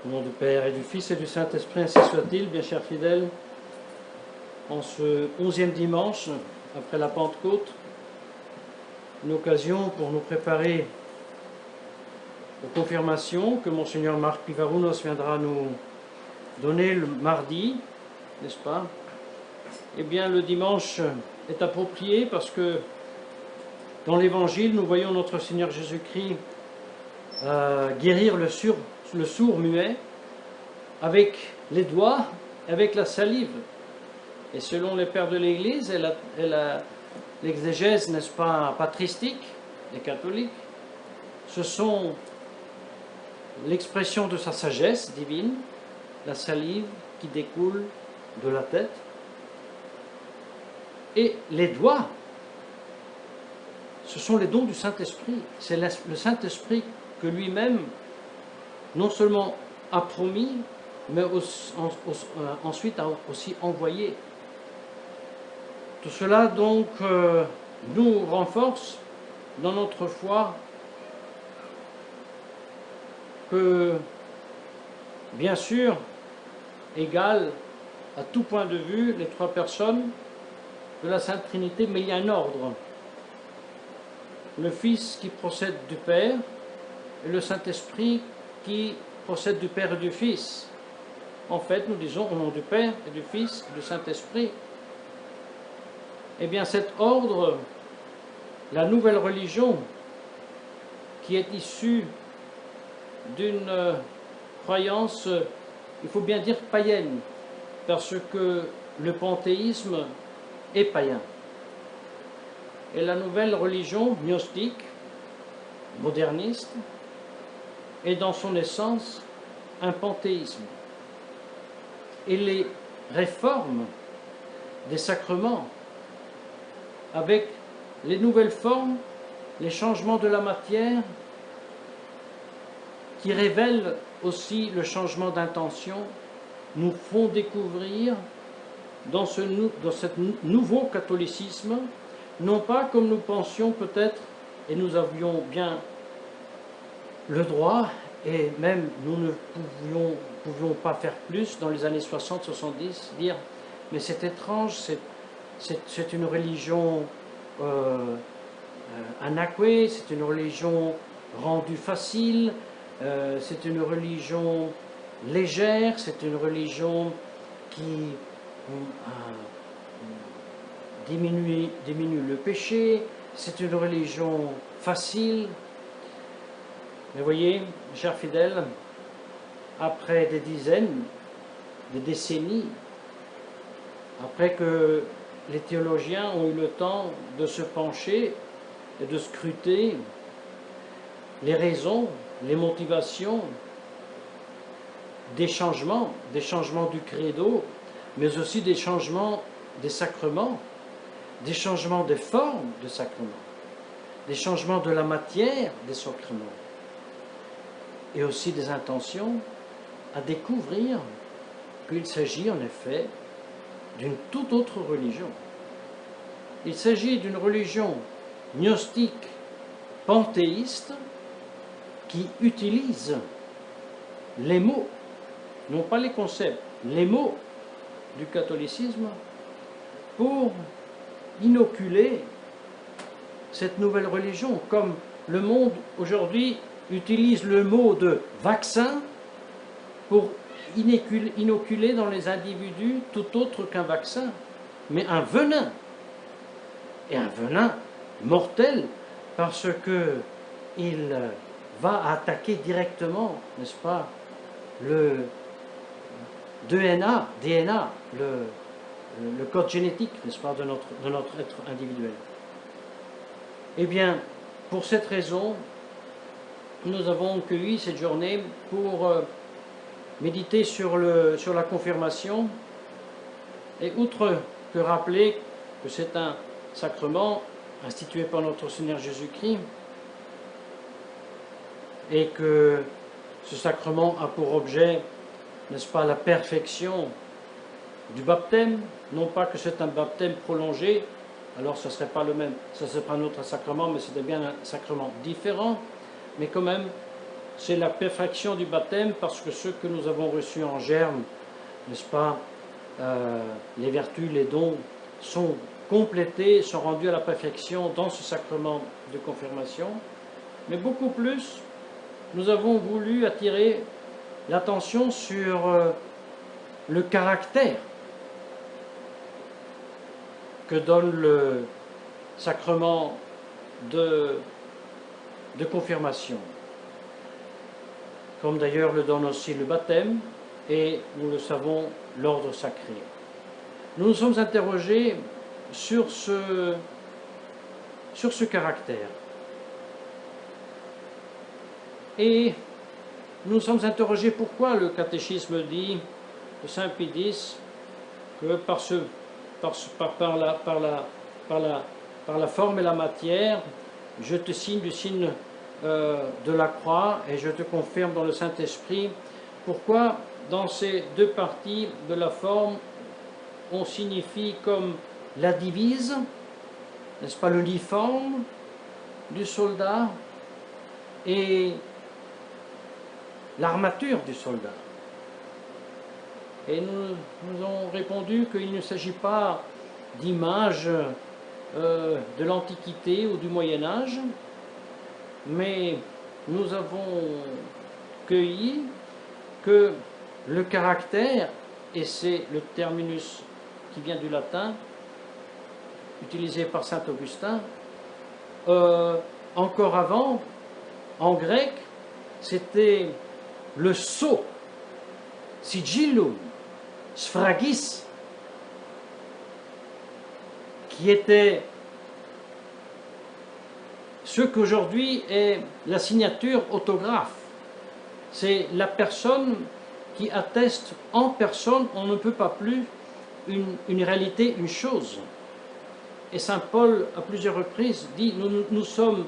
Au nom du Père et du Fils et du Saint-Esprit, ainsi soit-il, bien chers fidèles, en ce 11e dimanche, après la Pentecôte, une occasion pour nous préparer aux confirmations que Monseigneur Marc Pivarounos viendra nous donner le mardi, n'est-ce pas? Eh bien, le dimanche est approprié parce que dans l'Évangile, nous voyons notre Seigneur Jésus-Christ guérir le sourd muet avec les doigts, avec la salive. Et selon les pères de l'Église et l'exégèse, n'est-ce pas, patristique des catholiques, ce sont l'expression de sa sagesse divine, la salive qui découle de la tête, et les doigts, ce sont les dons du Saint-Esprit. C'est le Saint-Esprit que lui-même, non seulement a promis, mais ensuite a aussi envoyé. Tout cela donc nous renforce dans notre foi que, bien sûr, égale à tout point de vue les trois personnes de la Sainte Trinité, mais il y a un ordre. Le Fils qui procède du Père et le Saint-Esprit qui procède du Père et du Fils. En fait, nous disons au nom du Père et du Fils et du Saint-Esprit. Eh bien, cet ordre, la nouvelle religion, qui est issue d'une croyance, il faut bien dire païenne, parce que le panthéisme est païen. Et la nouvelle religion gnostique, moderniste, est dans son essence un panthéisme. Et les réformes des sacrements, avec les nouvelles formes, les changements de la matière, qui révèlent aussi le changement d'intention, nous font découvrir dans ce nouveau catholicisme, non pas comme nous pensions peut-être, et nous avions bien le droit, et même nous ne pouvions pas faire plus dans les années 60-70, dire mais c'est étrange, c'est une religion anacquée, c'est une religion rendue facile, c'est une religion légère, c'est une religion qui diminue le péché, c'est une religion facile. Mais voyez, chers fidèles, après des dizaines, des décennies, après que les théologiens ont eu le temps de se pencher et de scruter les raisons, les motivations des changements du credo, mais aussi des changements des sacrements, des changements des formes de sacrements, des changements de la matière des sacrements, et aussi des intentions, à découvrir qu'il s'agit en effet d'une toute autre religion. Il s'agit d'une religion gnostique, panthéiste, qui utilise les mots, non pas les concepts, les mots du catholicisme pour inoculer cette nouvelle religion, comme le monde aujourd'hui utilise le mot de vaccin pour inoculer dans les individus tout autre qu'un vaccin, mais un venin, et un venin mortel, parce qu'il va attaquer directement, n'est-ce pas, le DNA, le code génétique, n'est-ce pas, de notre être individuel. Eh bien, pour cette raison, nous avons cueilli cette journée pour méditer sur la confirmation, et outre que rappeler que c'est un sacrement institué par notre Seigneur Jésus-Christ, et que ce sacrement a pour objet, n'est-ce pas, la perfection du baptême, non pas que c'est un baptême prolongé, alors ce ne serait pas le même, ce serait pas un autre sacrement, mais c'était bien un sacrement différent, mais quand même, c'est la perfection du baptême, parce que ceux que nous avons reçus en germe, n'est-ce pas, les vertus, les dons sont complétés, sont rendus à la perfection dans ce sacrement de confirmation. Mais beaucoup plus, nous avons voulu attirer l'attention sur le caractère que donne le sacrement de confirmation, comme d'ailleurs le donne aussi le baptême et, nous le savons, l'ordre sacré. Nous nous sommes interrogés sur ce caractère. Et nous nous sommes interrogés pourquoi le catéchisme dit, de Saint Pie X, que par la forme et la matière, je te signe du signe de la croix et je te confirme dans le Saint-Esprit. Pourquoi dans ces deux parties de la forme, on signifie comme la divise, n'est-ce pas, l'uniforme du soldat et l'armature du soldat. Et nous avons répondu qu'il ne s'agit pas d'images de l'Antiquité ou du Moyen-Âge, mais nous avons cueilli que le caractère, et c'est le terminus qui vient du latin, utilisé par saint Augustin, encore avant, en grec, c'était le sceau, sigillum, sphragis, qui était ce qu'aujourd'hui est la signature autographe. C'est la personne qui atteste en personne, on ne peut pas plus, une réalité, une chose. Et saint Paul, à plusieurs reprises, dit, nous sommes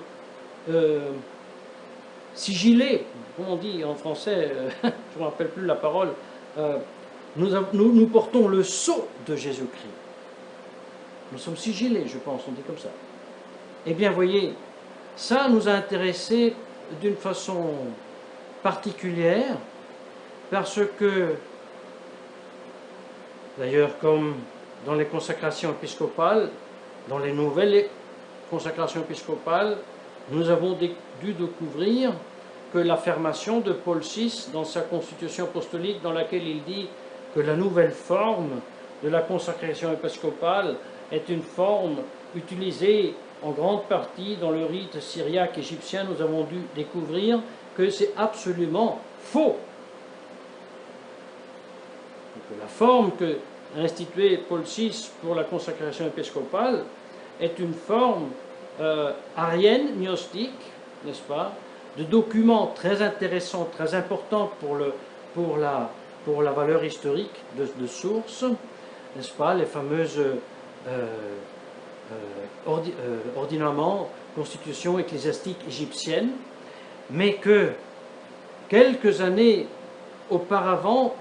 sigillés, comme on dit en français, je ne me rappelle plus la parole, nous portons le sceau de Jésus-Christ. Nous sommes sigillés, je pense, on dit comme ça. Eh bien, voyez, ça nous a intéressés d'une façon particulière, parce que, d'ailleurs, comme dans les consacrations épiscopales, dans les nouvelles consacrations épiscopales, nous avons dû découvrir que l'affirmation de Paul VI dans sa constitution apostolique, dans laquelle il dit que la nouvelle forme de la consacration épiscopale est une forme utilisée en grande partie dans le rite syriaque égyptien, nous avons dû découvrir que c'est absolument faux. Donc, la forme que instituée Paul VI pour la consacration épiscopale est une forme arienne, gnostique, n'est-ce pas, de documents très intéressants, très importants pour la valeur historique de source, n'est-ce pas, les fameuses ordinaments, constitutions ecclésiastiques égyptiennes, mais que quelques années auparavant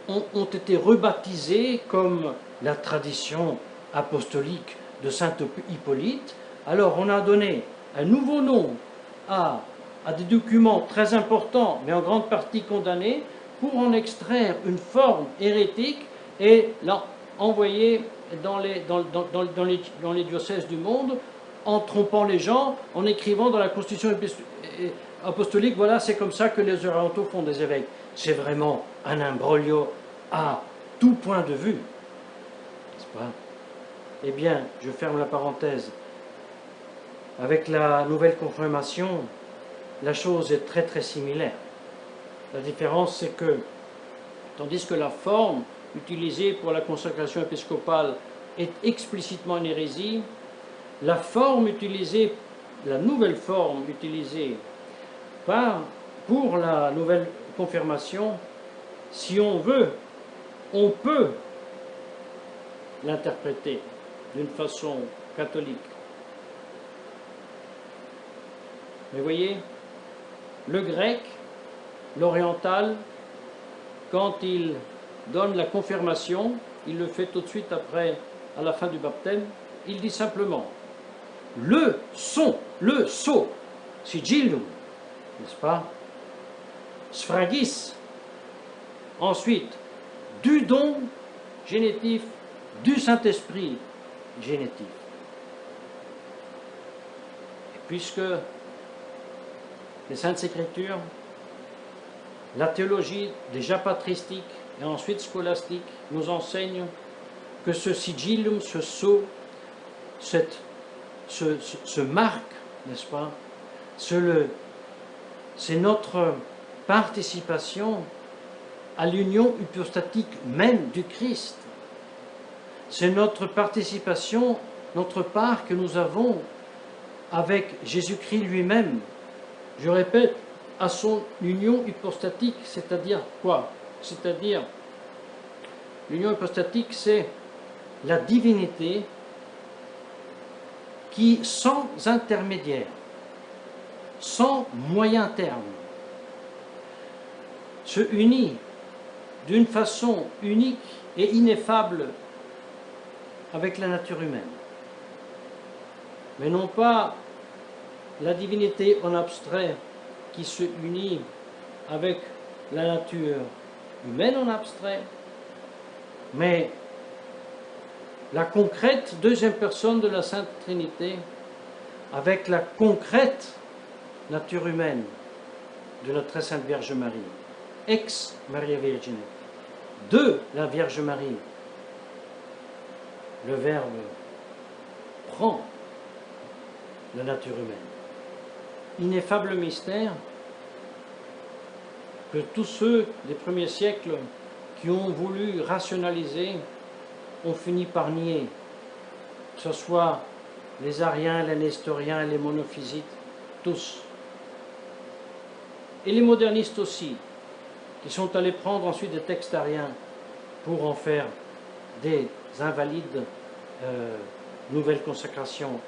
ont été rebaptisés comme la tradition apostolique de saint Hippolyte. Alors on a donné un nouveau nom à des documents très importants, mais en grande partie condamnés, pour en extraire une forme hérétique et l'envoyer dans les diocèses du monde, en trompant les gens, en écrivant dans la constitution apostolique, voilà, c'est comme ça que les orientaux font des évêques. C'est vraiment un imbroglio à tout point de vue, n'est-ce pas? Eh bien, je ferme la parenthèse. Avec la nouvelle confirmation, la chose est très très similaire. La différence, c'est que, tandis que la forme utilisée pour la consacration épiscopale est explicitement une hérésie, la forme utilisée, la nouvelle forme utilisée pour la nouvelle confirmation, si on veut, on peut l'interpréter d'une façon catholique. Mais voyez, le grec, l'oriental, quand il donne la confirmation, il le fait tout de suite après, à la fin du baptême, il dit simplement le sceau, sigillum, n'est-ce pas? sphragis. Ensuite, du don génitif, du Saint-Esprit génitif. Et puisque les Saintes Écritures, la théologie déjà patristique et ensuite scolastique nous enseignent que ce sigillum, ce sceau, ce marque, n'est-ce pas, c'est notre participation à l'union hypostatique même du Christ. C'est notre participation, notre part que nous avons avec Jésus-Christ lui-même. Je répète, à son union hypostatique, c'est-à-dire quoi? C'est-à-dire, l'union hypostatique, c'est la divinité qui, sans intermédiaire, sans moyen terme, se unit d'une façon unique et ineffable avec la nature humaine. Mais non pas la divinité en abstrait qui se unit avec la nature humaine en abstrait, mais la concrète deuxième personne de la Sainte Trinité avec la concrète nature humaine de notre très Sainte Vierge Marie, ex Maria Virgine, de la Vierge Marie. Le Verbe prend la nature humaine. Ineffable mystère que tous ceux des premiers siècles qui ont voulu rationaliser ont fini par nier, que ce soit les ariens, les nestoriens, les monophysites, tous. Et les modernistes aussi, qui sont allés prendre ensuite des textes ariens pour en faire des invalides nouvelles consécrations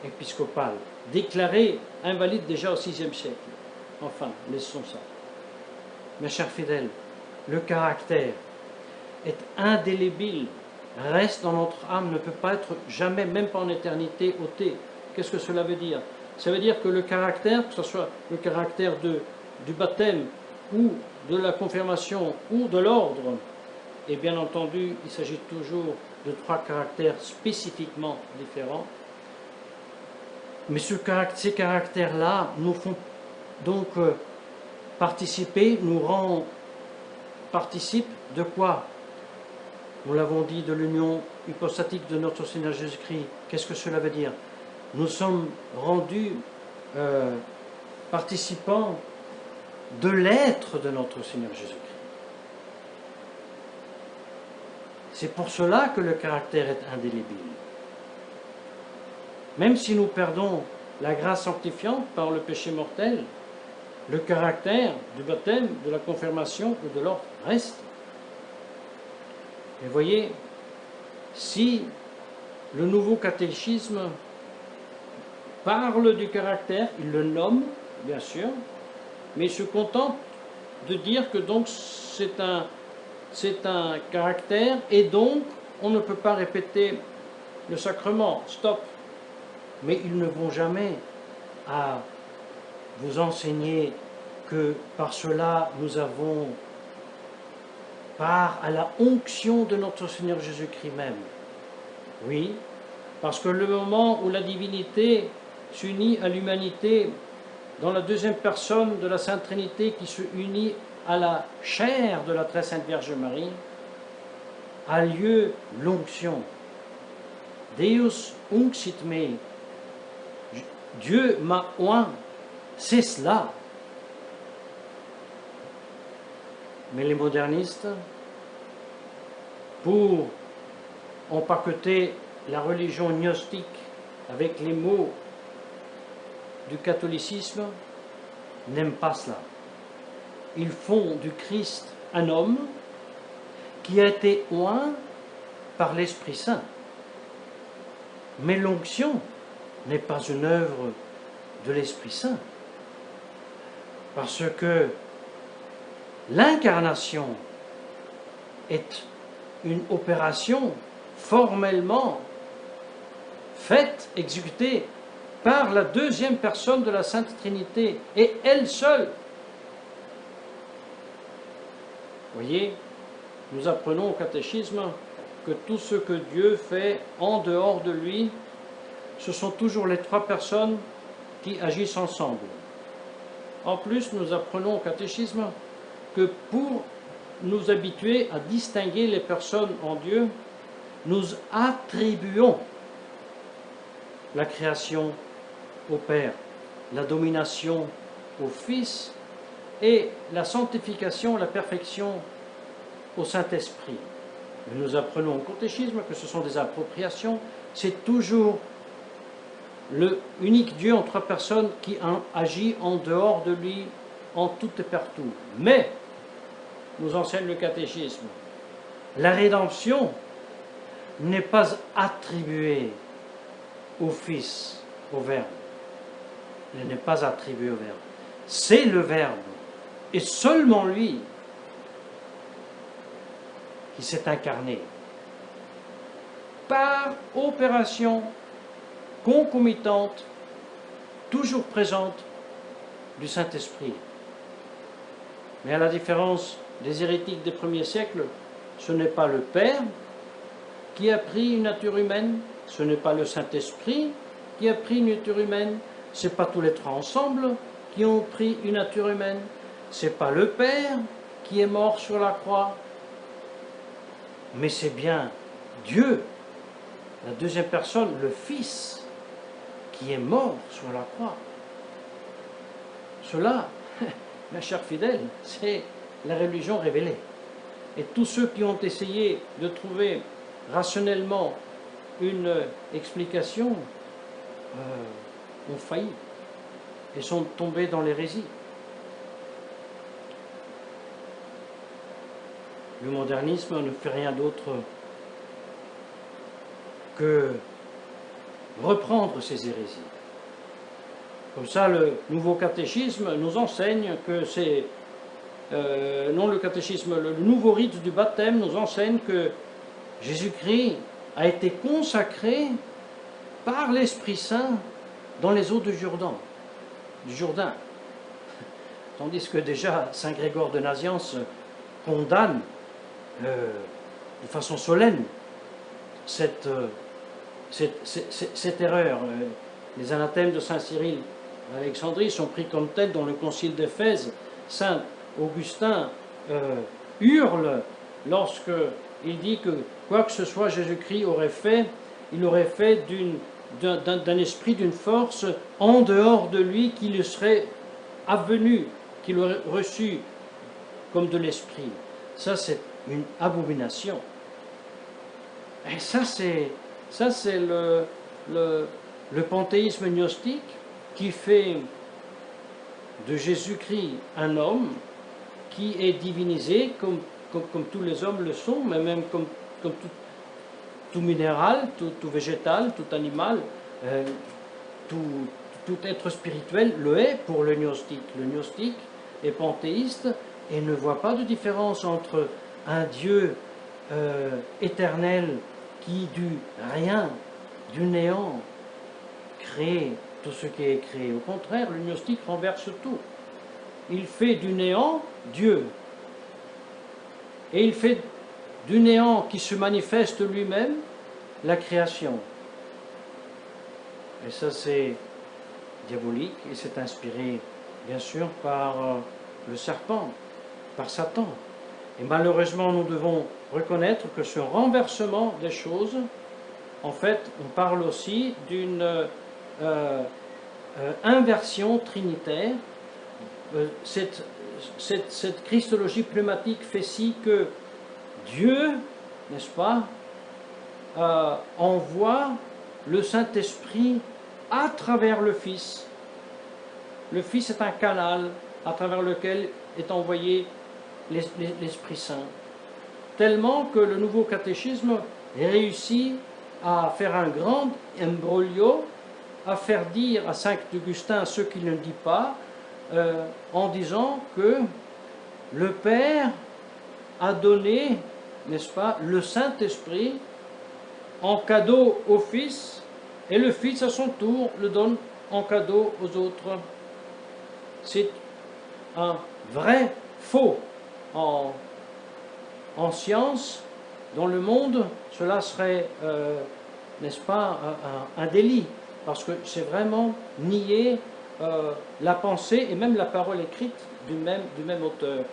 épiscopales, déclarées invalides déjà au VIe siècle. Enfin, laissons ça. Mes chers fidèles, le caractère est indélébile, reste dans notre âme, ne peut pas être jamais, même pas en éternité, ôté. Qu'est-ce que cela veut dire? Ça veut dire que le caractère, que ce soit le caractère du baptême ou de la confirmation ou de l'ordre, et bien entendu, il s'agit toujours de trois caractères spécifiquement différents, mais ces caractères-là nous font donc participer, participent de quoi? Nous l'avons dit, de l'union hypostatique de notre Seigneur Jésus-Christ. Qu'est-ce que cela veut dire? Nous sommes rendus participants de l'être de notre Seigneur Jésus-Christ. C'est pour cela que le caractère est indélébile. Même si nous perdons la grâce sanctifiante par le péché mortel, le caractère du baptême, de la confirmation ou de l'ordre reste. Et voyez, si le nouveau catéchisme parle du caractère, il le nomme, bien sûr, mais il se contente de dire que donc c'est un caractère et donc on ne peut pas répéter le sacrement, stop. Mais ils ne vont jamais à vous enseigner que par cela nous avons part à la onction de notre Seigneur Jésus-Christ même. Oui, parce que le moment où la divinité s'unit à l'humanité dans la deuxième personne de la Sainte Trinité qui se unit à la chair de la très Sainte Vierge Marie, a lieu l'onction. Deus unxit me. Dieu m'a oint. C'est cela. Mais les modernistes, pour empaqueter la religion gnostique avec les mots du catholicisme, n'aiment pas cela. Ils font du Christ un homme qui a été oint par l'Esprit Saint. Mais l'onction n'est pas une œuvre de l'Esprit Saint. Parce que l'incarnation est une opération formellement faite, exécutée par la deuxième personne de la Sainte Trinité, et elle seule. Voyez, nous apprenons au catéchisme que tout ce que Dieu fait en dehors de lui, ce sont toujours les trois personnes qui agissent ensemble. En plus, nous apprenons au catéchisme que pour nous habituer à distinguer les personnes en Dieu, nous attribuons la création au Père, la domination au Fils et la sanctification, la perfection au Saint-Esprit. Nous apprenons au catéchisme que ce sont des appropriations, c'est toujours le unique Dieu en trois personnes qui agit en dehors de lui, en tout et partout. Mais, nous enseigne le catéchisme, la rédemption n'est pas attribuée au Fils, au Verbe. Elle n'est pas attribuée au Verbe. C'est le Verbe, et seulement lui, qui s'est incarné par opération concomitante, toujours présente du Saint-Esprit. Mais à la différence des hérétiques des premiers siècles, ce n'est pas le Père qui a pris une nature humaine, ce n'est pas le Saint-Esprit qui a pris une nature humaine, ce n'est pas tous les trois ensemble qui ont pris une nature humaine, ce n'est pas le Père qui est mort sur la croix, mais c'est bien Dieu, la deuxième personne, le Fils, qui est mort sur la croix. Cela, mes chers fidèles, c'est la religion révélée. Et tous ceux qui ont essayé de trouver rationnellement une explication ont failli et sont tombés dans l'hérésie. Le modernisme ne fait rien d'autre que reprendre ces hérésies. Comme ça, le nouveau catéchisme nous enseigne que c'est... non le catéchisme, le nouveau rite du baptême nous enseigne que Jésus-Christ a été consacré par l'Esprit Saint dans les eaux du Jourdain. Tandis que déjà Saint Grégoire de Nazianze condamne de façon solennne cette erreur. Les anathèmes de Saint Cyril d'Alexandrie sont pris comme tels dans le concile d'Éphèse. Saint Augustin hurle lorsqu'il dit que quoi que ce soit Jésus-Christ aurait fait, il aurait fait d'un esprit, d'une force en dehors de lui qui lui serait avenu, qu'il aurait reçu comme de l'esprit. Ça, c'est une abomination. Et ça, c'est le panthéisme gnostique qui fait de Jésus-Christ un homme qui est divinisé comme tous les hommes le sont, mais même comme tout minéral, tout végétal, tout animal, tout être spirituel le est pour le gnostique. Le gnostique est panthéiste et ne voit pas de différence entre un Dieu éternel qui du rien, du néant, crée tout ce qui est créé. Au contraire, le gnostique renverse tout. Il fait du néant Dieu. Et il fait du néant qui se manifeste lui-même la création. Et ça, c'est diabolique et c'est inspiré, bien sûr, par le serpent, par Satan. Et malheureusement, nous devons reconnaître que ce renversement des choses, en fait, on parle aussi d'une inversion trinitaire. Cette christologie pneumatique fait si que Dieu, n'est-ce pas, envoie le Saint-Esprit à travers le Fils. Le Fils est un canal à travers lequel est envoyé l'Esprit Saint. Tellement que le nouveau catéchisme réussit à faire un grand imbroglio, à faire dire à Saint Augustin ce qu'il ne dit pas, en disant que le Père a donné, n'est-ce pas, le Saint-Esprit en cadeau au Fils, et le Fils à son tour le donne en cadeau aux autres. C'est un vrai faux en science, dans le monde, cela serait, n'est-ce pas, un délit, parce que c'est vraiment nier la pensée et même la parole écrite du même auteur.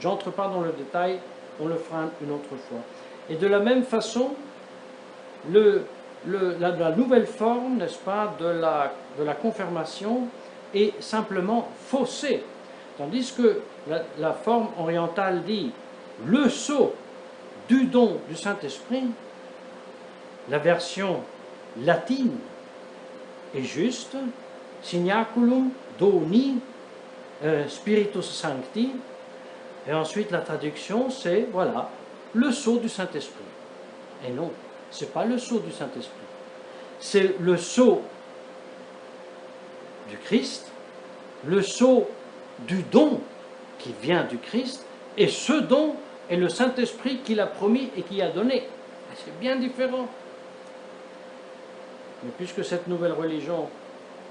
J'entre pas dans le détail, on le fera une autre fois. Et de la même façon, la nouvelle forme, n'est-ce pas, de la confirmation est simplement faussée. Tandis que la forme orientale dit le sceau du don du Saint-Esprit, la version latine est juste, signaculum doni spiritus sancti, et ensuite la traduction c'est, voilà, le sceau du Saint-Esprit. Et non, ce n'est pas le sceau du Saint-Esprit, c'est le sceau du Christ, le sceau du don qui vient du Christ, et ce don est le Saint-Esprit qu'il a promis et qui a donné. C'est bien différent. Mais puisque cette nouvelle religion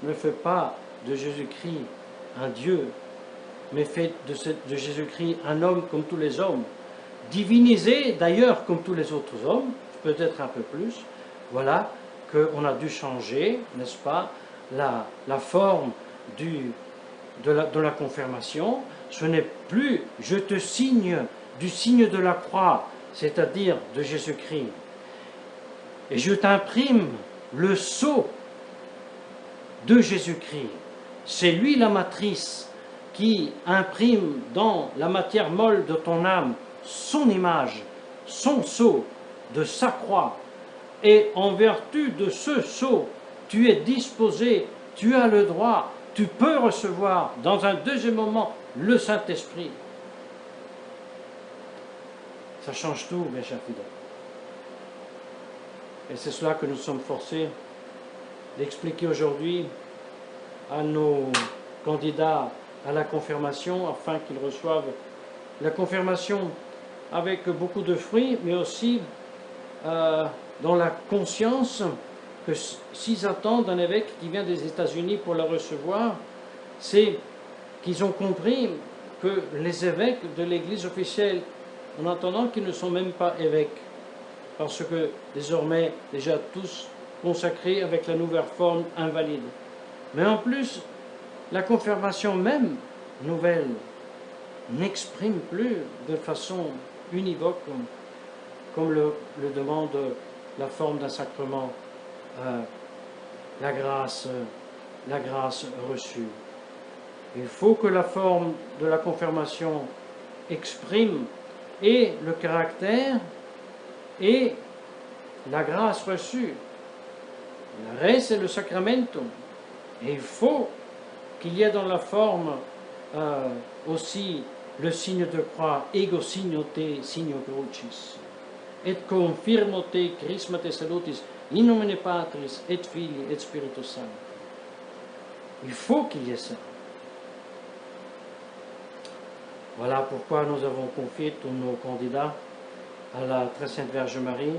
ne fait pas de Jésus-Christ un Dieu, mais fait de Jésus-Christ un homme comme tous les hommes, divinisé d'ailleurs comme tous les autres hommes, peut-être un peu plus, voilà qu'on a dû changer, n'est-ce pas, la forme de la confirmation. Ce n'est plus « je te signe du signe de la croix », c'est-à-dire de Jésus-Christ, et je t'imprime le sceau de Jésus-Christ. C'est lui la matrice qui imprime dans la matière molle de ton âme son image, son sceau de sa croix. Et en vertu de ce sceau, tu es disposé, tu as le droit, tu peux recevoir dans un deuxième moment le Saint-Esprit. Ça change tout, mes chers fidèles. Et c'est cela que nous sommes forcés d'expliquer aujourd'hui à nos candidats à la confirmation, afin qu'ils reçoivent la confirmation avec beaucoup de fruits, mais aussi dans la conscience que s'ils attendent un évêque qui vient des États-Unis pour la recevoir, c'est qu'ils ont compris que les évêques de l'Église officielle, en attendant qu'ils ne sont même pas évêques, parce que désormais déjà tous consacrés avec la nouvelle forme invalide. Mais en plus, la confirmation même nouvelle n'exprime plus de façon univoque, comme le demande la forme d'un sacrement, la grâce reçue. Il faut que la forme de la confirmation exprime et le caractère et la grâce reçue. La res c'est le sacramentum. Et il faut qu'il y ait dans la forme aussi le signe de croix, ego signo te, signo crucis, et confirmo te, chrisma te salutis, in nomine Patris, et Filii, et Spiritus Sancti. Il faut qu'il y ait ça. Voilà pourquoi nous avons confié tous nos candidats à la Très Sainte Vierge Marie.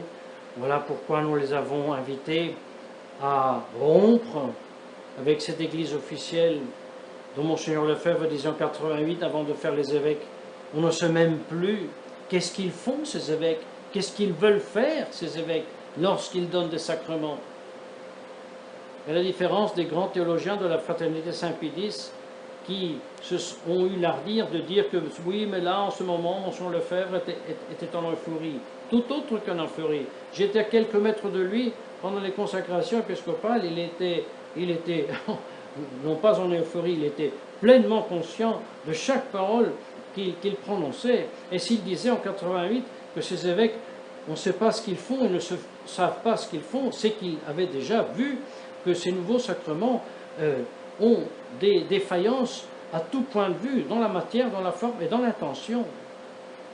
Voilà pourquoi nous les avons invités à rompre avec cette Église officielle dont Monseigneur Lefebvre disait en 88, avant de faire les évêques, on ne sait même plus qu'est-ce qu'ils font ces évêques, qu'est-ce qu'ils veulent faire ces évêques lorsqu'ils donnent des sacrements. Et la différence des grands théologiens de la Fraternité Saint-Pédis qui ont eu l'ardir de dire que oui, mais là, en ce moment, Monseigneur Lefebvre était en euphorie, tout autre qu'en euphorie. J'étais à quelques mètres de lui pendant les consacrations épiscopales, il était non pas en euphorie, il était pleinement conscient de chaque parole qu'il prononçait. Et s'il disait en 88 que ces évêques, on ne sait pas ce qu'ils font et ne savent pas ce qu'ils font, c'est qu'il avait déjà vu que ces nouveaux sacrements ont des défaillances à tout point de vue, dans la matière, dans la forme et dans l'intention.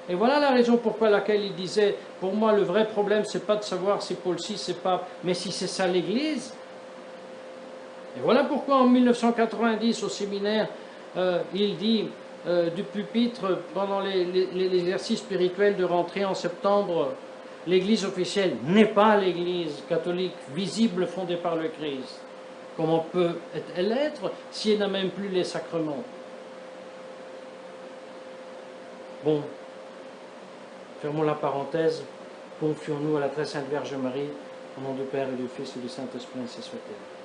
Et voilà la raison pourquoi laquelle il disait, pour moi le vrai problème c'est pas de savoir si Paul VI c'est pas, mais si c'est ça l'Église. Et voilà pourquoi en 1990 au séminaire, il dit du pupitre pendant l'exercice spirituel de rentrée en septembre, l'Église officielle n'est pas l'Église catholique visible fondée par le Christ. Comment peut-elle être si elle n'a même plus les sacrements? Bon, Fermons la parenthèse. Confions-nous à la très sainte Vierge Marie, au nom du Père et du Fils et du Saint-Esprit, ainsi soit-il.